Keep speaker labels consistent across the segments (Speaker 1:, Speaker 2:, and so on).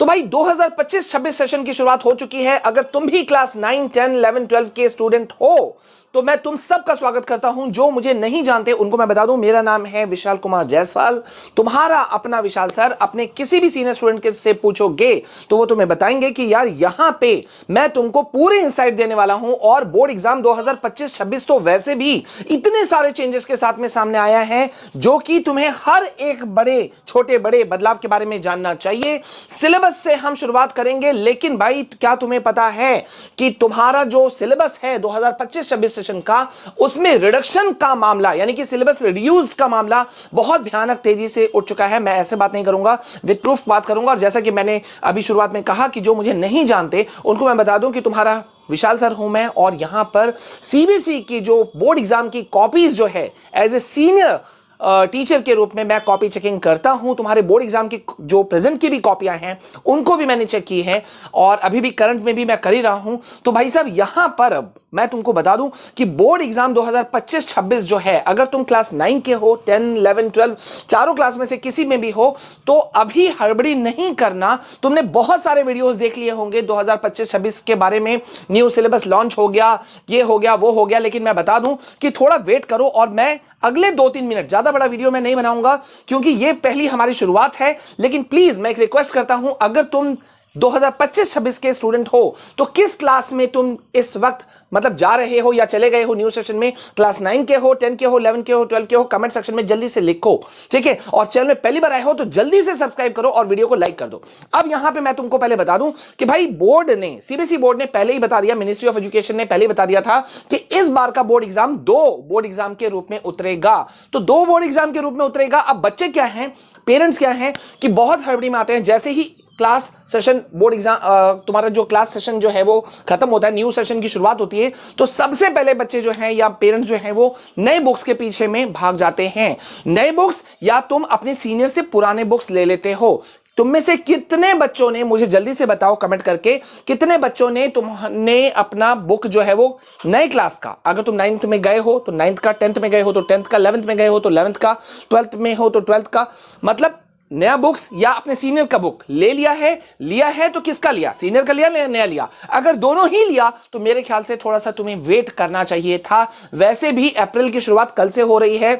Speaker 1: तो भाई 2025-26 सेशन की शुरुआत हो चुकी है। अगर तुम भी क्लास 9, 10, 11, 12 के स्टूडेंट हो तो मैं तुम सबका स्वागत करता हूं। जो मुझे नहीं जानते उनको मैं बता दूं, मेरा नाम है विशाल कुमार जायसवाल, तुम्हारा अपना विशाल सर। अपने किसी भी सीनियर स्टूडेंट के से पूछोगे तो वो तुम्हें बताएंगे कि यार यहां पे मैं तुमको पूरे इंसाइट देने वाला हूं। और बोर्ड एग्जाम 2025-26 तो वैसे भी इतने सारे चेंजेस के साथ में सामने आया है जो कि तुम्हें हर एक बड़े छोटे बड़े बदलाव के बारे में जानना चाहिए। सिलेबस से हम शुरुआत करेंगे, लेकिन भाई क्या तुम्हें पता है कि तुम्हारा जो सिलेबस है 2025-26 सेशन का, उसमें रिडक्शन का मामला यानी कि सिलेबस रिड्यूस का मामला बहुत भयानक तेजी से उठ चुका है। मैं ऐसे बात नहीं करूंगा, विद प्रूफ बात करूंगा। और जैसा कि मैंने अभी शुरुआत में कहा कि जो मुझे नहीं जानते उनको मैं बता दूं कि तुम्हारा विशाल सर हूं मैं, और यहां पर सीबीएसई की जो बोर्ड एग्जाम की कॉपीज जो है एज ए सीनियर टीचर के रूप में मैं कॉपी चेकिंग करता हूं। तुम्हारे बोर्ड एग्जाम की जो प्रेजेंट की भी कॉपियां हैं उनको भी मैंने चेक की है, और अभी भी करंट में भी मैं कर ही रहा हूं। तो भाई साहब यहां पर अब मैं तुमको बता दूं कि बोर्ड एग्जाम 2025-26 जो है, अगर तुम क्लास 9 के हो, 10, 11, 12 चारों क्लास में से किसी में भी हो तो अभी हड़बड़ी नहीं करना। तुमने बहुत सारे वीडियोस देख लिए होंगे 2025-26 के बारे में, न्यू सिलेबस लॉन्च हो गया, ये हो गया, वो हो गया, लेकिन मैं बता दूं कि थोड़ा वेट करो। और मैं अगले 2-3 मिनट, ज्यादा बड़ा वीडियो मैं नहीं बनाऊंगा क्योंकि ये पहली हमारी शुरुआत है। लेकिन प्लीज मैं एक रिक्वेस्ट करता हूं, अगर तुम 2025-26 के स्टूडेंट हो तो किस क्लास में तुम इस वक्त मतलब जा रहे हो या चले गए हो न्यू सेशन में, क्लास 9 के हो, 10 के हो, 11 के हो, 12 के हो, कमेंट सेक्शन में जल्दी से लिखो, ठीक है। और चैनल में पहली बार आए हो तो जल्दी से सब्सक्राइब करो और वीडियो को लाइक कर दो। अब यहां पे मैं तुमको पहले बता दूं कि भाई बोर्ड ने, सीबीएसई बोर्ड ने पहले ही बता दिया, मिनिस्ट्री ऑफ एजुकेशन ने पहले ही बता दिया था कि इस बार का बोर्ड एग्जाम 2 बोर्ड एग्जाम के रूप में उतरेगा। तो 2 बोर्ड एग्जाम के रूप में उतरेगा। अब बच्चे क्या हैं, पेरेंट्स क्या हैं कि बहुत हड़बड़ी में आते हैं। जैसे ही क्लास सेशन बोर्ड एग्जाम तुम्हारा जो क्लास सेशन जो है वो खत्म होता है, न्यू सेशन की शुरुआत होती है, तो सबसे पहले बच्चे जो हैं या पेरेंट्स जो हैं वो नए बुक्स के पीछे में भाग जाते हैं। नए बुक्स या तुम अपने सीनियर से पुराने बुक्स ले लेते हो। तुम में से कितने बच्चों ने, मुझे जल्दी से बताओ कमेंट करके, कितने बच्चों ने तुमने अपना बुक जो है वो नए क्लास का, अगर तुम 9th में गए हो तो 9th का, 10th में गए हो तो 10th का, 11th में गए हो तो 11th का, 12th में हो तो 12th का, मतलब नया बुक्स या अपने सीनियर का बुक ले लिया है? लिया है तो किसका लिया, सीनियर का लिया नया लिया? अगर दोनों ही लिया तो मेरे ख्याल से थोड़ा सा तुम्हें वेट करना चाहिए था। वैसे भी अप्रैल की शुरुआत कल से हो रही है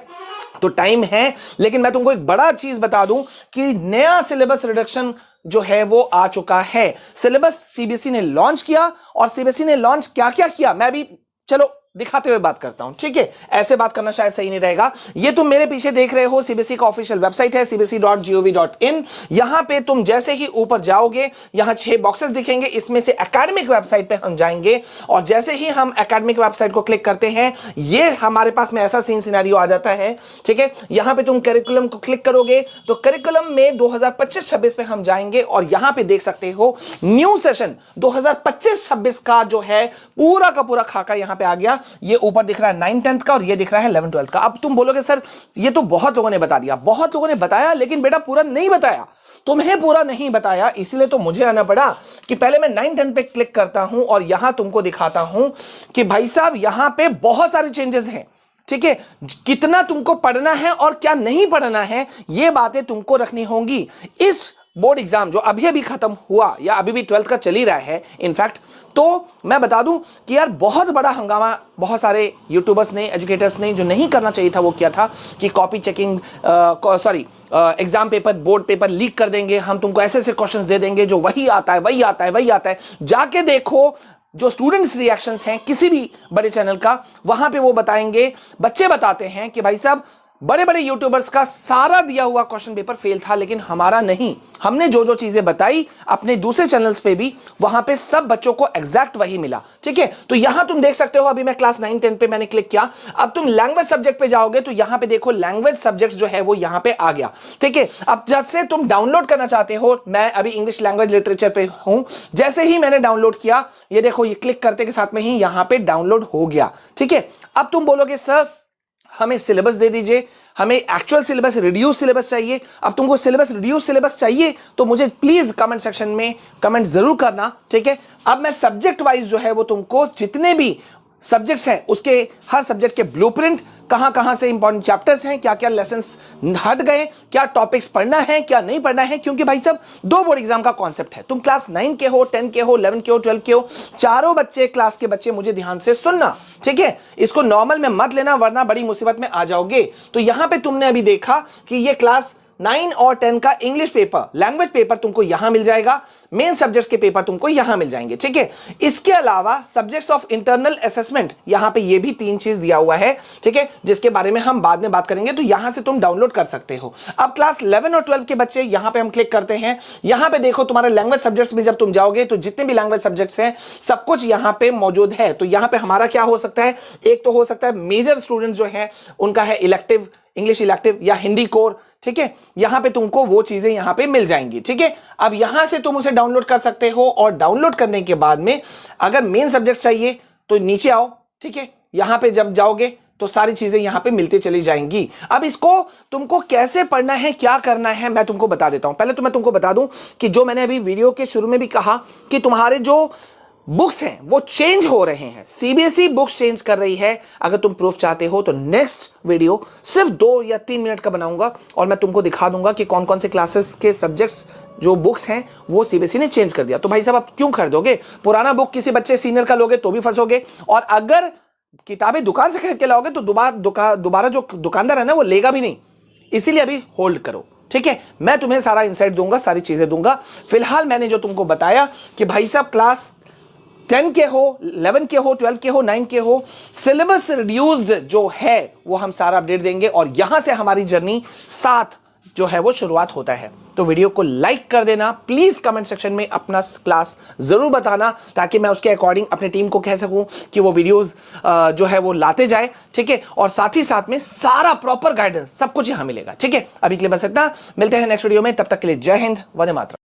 Speaker 1: तो टाइम है, लेकिन मैं तुमको एक बड़ा चीज बता दूं कि नया सिलेबस रिडक्शन जो है वो आ चुका है। सिलेबस सीबीएसई ने लॉन्च किया, और सीबीएसई ने लॉन्च क्या क्या किया मैं भी चलो दिखाते हुए बात करता हूं, ठीक है। ऐसे बात करना शायद सही नहीं रहेगा। ये तुम मेरे पीछे देख रहे हो सीबीएसई का ऑफिशियल वेबसाइट है cbse.gov.in। यहां पे तुम जैसे ही ऊपर जाओगे यहां 6 बॉक्सेस दिखेंगे, इसमें से एकेडमिक वेबसाइट पे हम जाएंगे, और जैसे ही हम एकेडमिक वेबसाइट को क्लिक करते हैं ये हमारे पास में ऐसा सीन सिनेरियो आ जाता है, ठीक है। यहां पे तुम करिकुलम को क्लिक करोगे तो करिकुलम में 2025-26 पे हम जाएंगे, और यहां पे देख सकते हो न्यू सेशन 2025-26 का जो है पूरा का पूरा खाका यहां पे आ गया। ये ऊपर दिख रहा है 9th 10th का, और ये दिख रहा है 11th 12th का। अब तुम बोलोगे सर ये तो बहुत लोगों ने बता दिया। बहुत लोगों ने बताया, लेकिन बेटा पूरा नहीं बताया, तुम्हें पूरा नहीं बताया, इसलिए तो मुझे आना पड़ा कि पहले मैं 9th 10th पे क्लिक करता हूं और यहां तुमको दिखाता हूं कि भाई साहब यहां पे बहुत सारे चेंजेस हैं, ठीक है। कितना तुमको पढ़ना है और क्या नहीं पढ़ना है ये बातें तुमको रखनी होंगी। इस बोर्ड एग्जाम जो अभी अभी खत्म हुआ या अभी भी 12th का चल ही रहा है इनफैक्ट, तो मैं बता दूं कि यार बहुत बड़ा हंगामा बहुत सारे यूट्यूबर्स ने, एजुकेटर्स ने, जो नहीं करना चाहिए था वो किया था कि copy checking, exam paper, board paper leak कर देंगे, हम तुमको ऐसे ऐसे क्वेश्चंस दे देंगे जो वही आता है वही आता है वही आता है। जाके देखो जो स्टूडेंट्स रिएक्शंस हैं किसी भी बड़े चैनल का, वहां पे वो बताएंगे, बच्चे बताते हैं कि भाई साहब बड़े बड़े यूट्यूबर्स का सारा दिया हुआ क्वेश्चन पेपर फेल था, लेकिन हमारा नहीं। हमने जो जो चीजें बताई अपने दूसरे चैनल्स पे भी, वहां पे सब बच्चों को एग्जैक्ट वही मिला, ठीक है। तो यहां तुम देख सकते हो, अभी मैं क्लास 9 10 पे मैंने क्लिक किया। अब तुम लैंग्वेज सब्जेक्ट पे जाओगे तो यहां पे देखो लैंग्वेज सब्जेक्ट जो है वो यहां पे आ गया, ठीक है। अब जब से तुम डाउनलोड करना चाहते हो, मैं अभी इंग्लिश लैंग्वेज लिटरेचर पे हूं, जैसे ही मैंने डाउनलोड किया ये देखो, ये क्लिक करते के साथ में ही यहां पे डाउनलोड हो गया, ठीक है। अब तुम बोलोगे सर हमें सिलेबस दे दीजिए, हमें एक्चुअल सिलेबस, रिड्यूस सिलेबस चाहिए। अब तुमको सिलेबस रिड्यूस सिलेबस चाहिए तो मुझे प्लीज कमेंट सेक्शन में कमेंट जरूर करना, ठीक है। अब मैं सब्जेक्ट वाइज जो है वो तुमको जितने भी सब्जेक्ट्स हैं उसके हर सब्जेक्ट के ब्लूप्रिंट, कहां से इंपॉर्टेंट चैप्टर्स हैं, क्या क्या लेसन्स हट गए, क्या टॉपिक्स पढ़ना है क्या नहीं पढ़ना है, क्योंकि भाई सब 2 बोर्ड एग्जाम का कॉन्सेप्ट है। तुम क्लास 9 के हो, 10 के हो, 11 के हो, 12 के हो, चारों बच्चे क्लास के बच्चे मुझे ध्यान से सुनना, ठीक है। इसको नॉर्मल में मत लेना वरना बड़ी मुसीबत में आ जाओगे। तो यहां पे तुमने अभी देखा कि ये क्लास 9 और 10 का इंग्लिश पेपर, लैंग्वेज पेपर तुमको यहां मिल जाएगा, मेन सब्जेक्ट्स के पेपर तुमको यहां मिल जाएंगे, ठीक है। इसके अलावा सब्जेक्ट्स ऑफ इंटरनल असेसमेंट, यहां पे ये भी 3 चीज दिया हुआ है, ठीक है, जिसके बारे में हम बाद में बात करेंगे। तो यहां से तुम डाउनलोड कर सकते हो। अब क्लास 11 और 12 के बच्चे यहां पे हम क्लिक करते हैं। यहां पे देखो तुम्हारे लैंग्वेज सब्जेक्ट्स में जब तुम जाओगे तो जितने भी लैंग्वेज सब्जेक्ट्स हैं सब कुछ यहां पे मौजूद है। तो यहां पे हमारा क्या हो सकता है, एक तो हो सकता है मेजर स्टूडेंट जो है उनका है इलेक्टिव, इंग्लिश इलेक्टिव या हिंदी कोर, ठीक है। यहां पे तुमको वो चीजें यहां पे मिल जाएंगी, ठीक है। अब यहां से तुम उसे डाउनलोड कर सकते हो और डाउनलोड करने के बाद में अगर मेन सब्जेक्ट चाहिए तो नीचे आओ, ठीक है। यहां पे जब जाओगे तो सारी चीजें यहां पे मिलती चली जाएंगी। अब इसको तुमको कैसे पढ़ना है, क्या करना है, मैं तुमको बता देता हूं। पहले तो मैं तुमको बता दूं कि जो मैंने अभी वीडियो के शुरू में भी कहा कि तुम्हारे जो बुक्स हैं वो चेंज हो रहे हैं, सीबीएसई बुक्स चेंज कर रही है। अगर तुम प्रूफ चाहते हो तो नेक्स्ट वीडियो सिर्फ 2 या 3 मिनट का बनाऊंगा और मैं तुमको दिखा दूंगा कि कौन कौन से क्लासेस के सब्जेक्ट्स जो बुक्स हैं वो सीबीएसई ने चेंज कर दिया। तो भाई साहब आप क्यों खरीदोगे, पुराना बुक किसी बच्चे सीनियर का लोगे तो भी फंसोगे, और अगर किताबें दुकान से खरीद के लाओगे तो दोबारा जो दुकानदार है ना वो लेगा भी नहीं। इसीलिए अभी होल्ड करो, ठीक है। मैं तुम्हें सारा इंसाइट दूंगा, सारी चीजें दूंगा। फिलहाल मैंने जो तुमको बताया कि भाई साहब क्लास 10 के हो, 11 के हो, 12 के हो, 9 के हो, सिलेबस रिड्यूस्ड जो है वो हम सारा अपडेट देंगे और यहां से हमारी जर्नी 7 जो है वो शुरुआत होता है। तो वीडियो को लाइक कर देना, प्लीज कमेंट सेक्शन में अपना क्लास जरूर बताना ताकि मैं उसके अकॉर्डिंग अपने टीम को कह सकूं कि वो वीडियोस जो है वो लाते जाए, ठीक है। और साथ ही साथ में सारा प्रॉपर गाइडेंस सब कुछ यहां मिलेगा, ठीक है। अभी के लिए बस इतना, मिलते हैं नेक्स्ट वीडियो में, तब तक के लिए जय हिंद, वंदे मातरम।